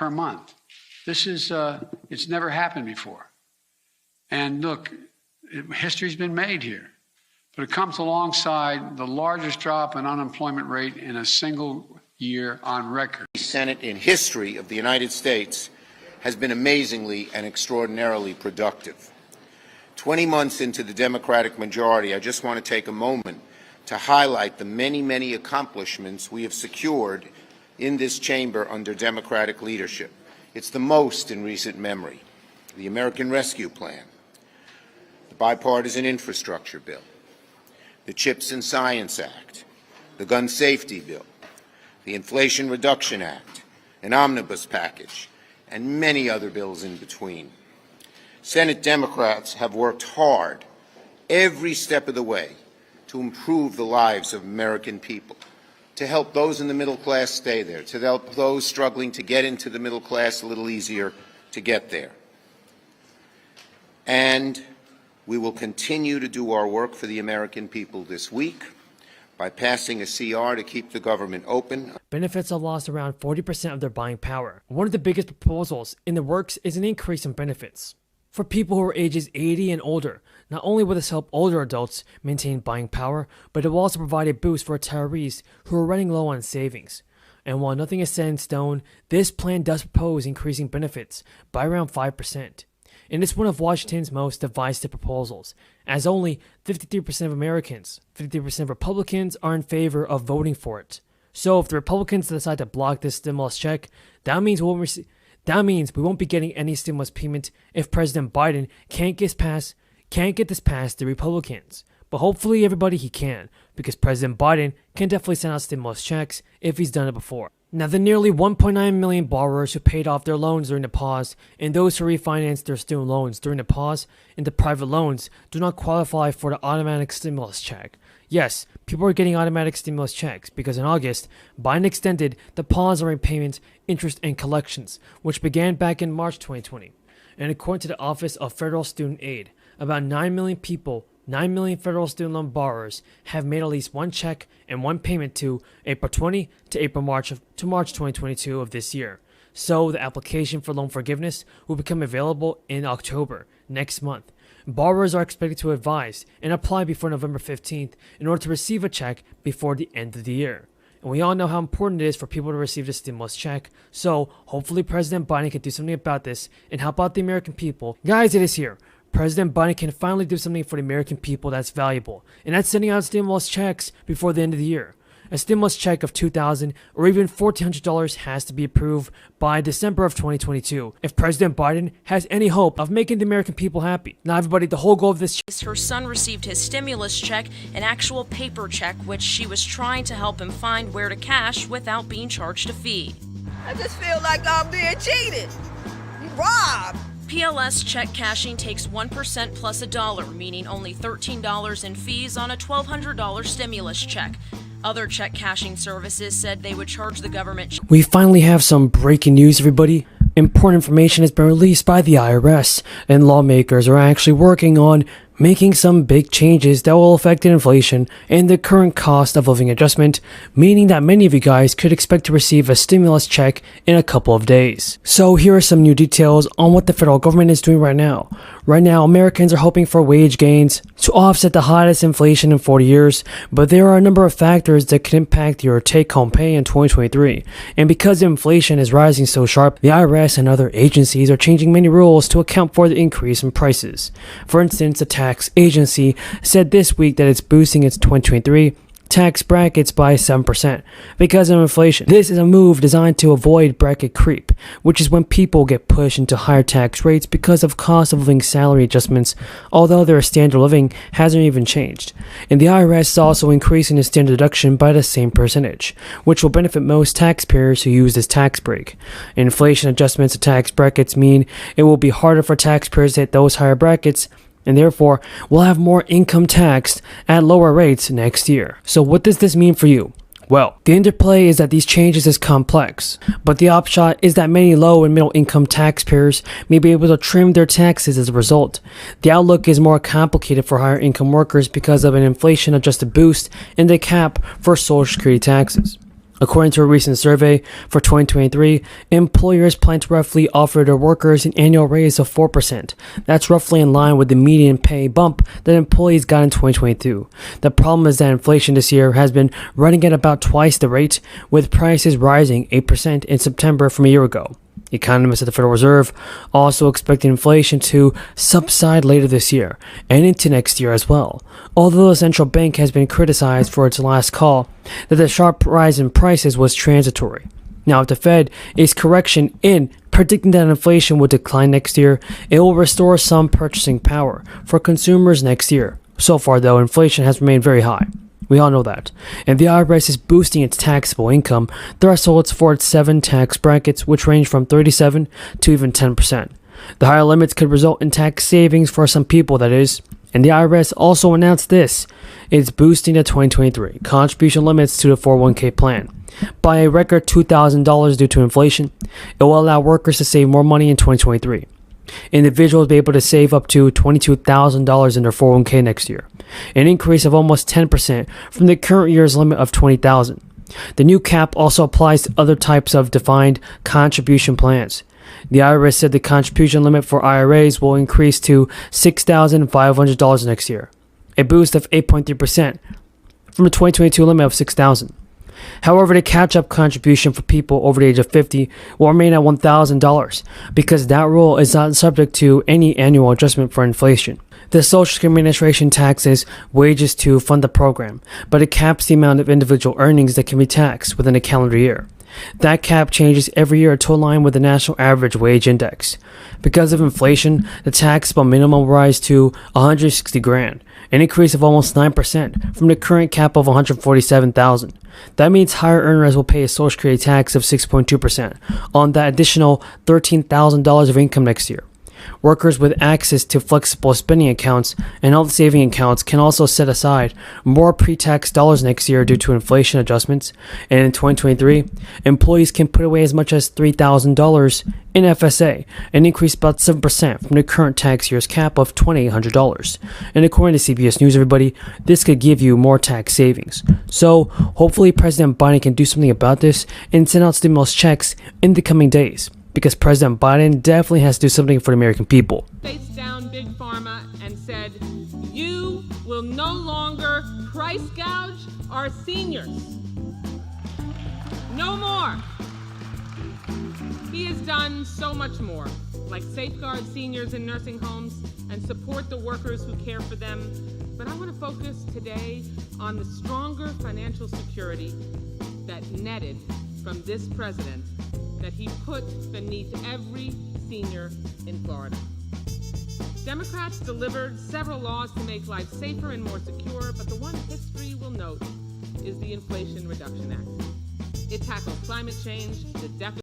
per month. This is, it's never happened before. And look, history's been made here, but it comes alongside the largest drop in unemployment rate in a single year on record. The Senate in history of the United States has been amazingly and extraordinarily productive. 20 months into the Democratic majority, I just want to take a moment to highlight the many, many accomplishments we have secured in this chamber under Democratic leadership. It's the most in recent memory. The American Rescue Plan, the Bipartisan Infrastructure Bill, the CHIPS and Science Act, the Gun Safety Bill, the Inflation Reduction Act, an omnibus package, and many other bills in between. Senate Democrats have worked hard every step of the way to improve the lives of American people, to help those in the middle class stay there, to help those struggling to get into the middle class a little easier to get there. And we will continue to do our work for the American people this week by passing a CR to keep the government open. Benefits have lost around 40% of their buying power. One of the biggest proposals in the works is an increase in benefits for people who are ages 80 and older. Not only will this help older adults maintain buying power, but it will also provide a boost for retirees who are running low on savings. And while nothing is set in stone, this plan does propose increasing benefits by around 5%. And it's one of Washington's most divisive proposals, as only 53% of Americans, 53% of Republicans are in favor of voting for it. So if the Republicans decide to block this stimulus check, that means we won't be getting any stimulus payment if President Biden can't get this past the Republicans. But hopefully everybody he can, because President Biden can definitely send out stimulus checks if he's done it before. Now, the nearly 1.9 million borrowers who paid off their loans during the pause and those who refinanced their student loans during the pause into private loans do not qualify for the automatic stimulus check. Yes, people are getting automatic stimulus checks because in August, Biden extended the pause on repayment, interest, and collections, which began back in March 2020. And according to the Office of Federal Student Aid, about 9 million federal student loan borrowers have made at least one check and one payment to April 20 to March 2022 of this year. So the application for loan forgiveness will become available in October, next month. Borrowers are expected to advise and apply before November 15th in order to receive a check before the end of the year. And we all know how important it is for people to receive the stimulus check, so hopefully President Biden can do something about this and help out the American people. Guys, it is here. President Biden can finally do something for the American people that's valuable, and that's sending out stimulus checks before the end of the year. A stimulus check of $2,000 or even $1,400 has to be approved by December of 2022 if President Biden has any hope of making the American people happy. Now, everybody, the whole goal of this her son received his stimulus check, an actual paper check, which she was trying to help him find where to cash without being charged a fee. I just feel like I'm being cheated, robbed. PLS check cashing takes 1% plus $1, meaning only $13 in fees on a $1,200 stimulus check. Other check cashing services said they would charge the government. We finally have some breaking news, everybody. Important information has been released by the IRS, and lawmakers are actually working on making some big changes that will affect inflation and the current cost of living adjustment, meaning that many of you guys could expect to receive a stimulus check in a couple of days. So here are some new details on what the federal government is doing right now. Right now, Americans are hoping for wage gains to offset the hottest inflation in 40 years, but there are a number of factors that could impact your take-home pay in 2023. And because inflation is rising so sharp, the IRS and other agencies are changing many rules to account for the increase in prices. For instance, the tax agency said this week that it's boosting its 2023 tax brackets by 7% because of inflation. This is a move designed to avoid bracket creep, which is when people get pushed into higher tax rates because of cost of living salary adjustments, although their standard of living hasn't even changed. And the IRS is also increasing the standard deduction by the same percentage, which will benefit most taxpayers who use this tax break. Inflation adjustments to tax brackets mean it will be harder for taxpayers to hit those higher brackets, and therefore we'll have more income taxed at lower rates next year. So what does this mean for you? Well, the interplay is that these changes is complex, but the upshot is that many low and middle income taxpayers may be able to trim their taxes as a result. The outlook is more complicated for higher income workers because of an inflation adjusted boost in the cap for Social Security taxes. According to a recent survey for 2023, employers plan to roughly offer their workers an annual raise of 4%. That's roughly in line with the median pay bump that employees got in 2022. The problem is that inflation this year has been running at about twice the rate, with prices rising 8% in September from a year ago. Economists at the Federal Reserve also expect inflation to subside later this year and into next year as well, although the central bank has been criticized for its last call that the sharp rise in prices was transitory. Now, if the Fed is correct in predicting that inflation will decline next year, it will restore some purchasing power for consumers next year. So far, though, inflation has remained very high. We all know that. And the IRS is boosting its taxable income thresholds for its 7 tax brackets, which range from 37 to even 10%. The higher limits could result in tax savings for some people, that is. And the IRS also announced this. It's boosting the 2023 contribution limits to the 401k plan by a record $2,000 due to inflation. It will allow workers to save more money in 2023. Individuals will be able to save up to $22,000 in their 401k next year, an increase of almost 10% from the current year's limit of $20,000. The new cap also applies to other types of defined contribution plans. The IRS said the contribution limit for IRAs will increase to $6,500 next year, a boost of 8.3% from the 2022 limit of $6,000. However, the catch-up contribution for people over the age of 50 will remain at $1,000 because that rule is not subject to any annual adjustment for inflation. The Social Security Administration taxes wages to fund the program, but it caps the amount of individual earnings that can be taxed within a calendar year. That cap changes every year to align with the National Average Wage Index. Because of inflation, the taxable minimum will rise to $160,000, an increase of almost 9% from the current cap of $147,000. That means higher earners will pay a Social Security tax of 6.2% on that additional $13,000 of income next year. Workers with access to flexible spending accounts and health saving accounts can also set aside more pre-tax dollars next year due to inflation adjustments. And in 2023, employees can put away as much as $3,000 in FSA, an increase about 7% from the current tax year's cap of $2,800. And according to CBS News, everybody, this could give you more tax savings. So hopefully President Biden can do something about this and send out stimulus checks in the coming days, because President Biden definitely has to do something for the American people. Faced down Big Pharma and said, "You will no longer price gouge our seniors. No more." He has done so much more, like safeguard seniors in nursing homes and support the workers who care for them. But I want to focus today on the stronger financial security that netted from this president that he put beneath every senior in Florida. Democrats delivered several laws to make life safer and more secure, but the one history will note is the Inflation Reduction Act. It tackles climate change, the deficit,